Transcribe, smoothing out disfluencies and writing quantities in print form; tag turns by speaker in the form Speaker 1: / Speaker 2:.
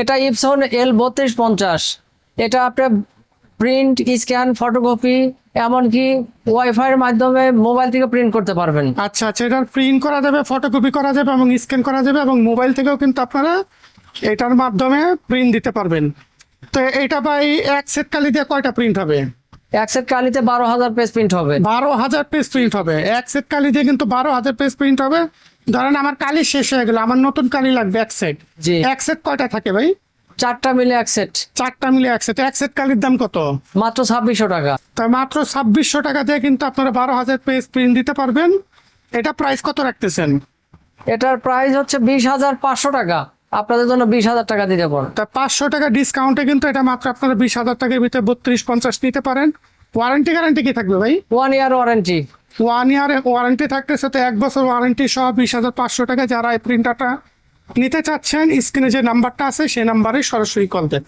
Speaker 1: এটা Epson L3250। এটা আপনার প্রিন্ট, স্ক্যান, ফটোকপি, এমনকি ওয়াইফাইয়ের মাধ্যমে মোবাইল থেকে প্রিন্ট করতে পারবেন।
Speaker 2: আচ্ছা আচ্ছা, এটার প্রিন্ট করা যাবে, ফটোকপি করা যাবে এবং স্ক্যান করা যাবে, এবং মোবাইল থেকেও কিন্তু আপনারা এটার মাধ্যমে প্রিন্ট দিতে পারবেন। তো এটা ভাই এক সেট কালি দিয়ে কয়টা প্রিন্ট হবে?
Speaker 1: এক সেট কালিতে 12,000 পেজ প্রিন্ট হবে।
Speaker 2: 12,000 পেজ প্রিন্ট হবে এক সেট কালি দিয়ে, কিন্তু 12,000 পেজ প্রিন্ট হবে। ধরেন আমার কালি শেষ হয়ে গেল, আমার নতুন কালি লাগবে এক সেট।
Speaker 1: জি।
Speaker 2: এক সেট কয়টা থাকে ভাই?
Speaker 1: 4টা মিলে এক সেট।
Speaker 2: 4টা মিলে এক সেট কালির দাম কত?
Speaker 1: মাত্র 2600 টাকা।
Speaker 2: তা মাত্র 2600 টাকা দিয়ে কিন্তু আপনারা 12,000 পেজ প্রিন্ট দিতে পারবেন। এটা প্রাইস কত রাখতেছেন?
Speaker 1: এটার প্রাইস হচ্ছে 20,500 টাকা। আপনাদের জন্য 20,000 টাকা দিতে পারবো।
Speaker 2: তা 500 টাকা ডিসকাউন্টে কিন্তু এটা মাত্র আপনারা 20,000 টাকার ভিতরে 32-50 নিতে পারেন। ওয়ারেন্টি গ্যারান্টি কি থাকবে ভাই?
Speaker 1: 1 ইয়ার ওয়ারেন্টি।
Speaker 2: 1 ইয়ার ওয়ারেন্টি থাকতেছে, তো 1 বছর ওয়ারেন্টি সহ 20,500 টাকা। যারা এই প্রিন্টারটা নিতে চাচ্ছেন, স্ক্রিনে যে নাম্বারটা আছে সেই নাম্বারে সরাসরি কল দেন।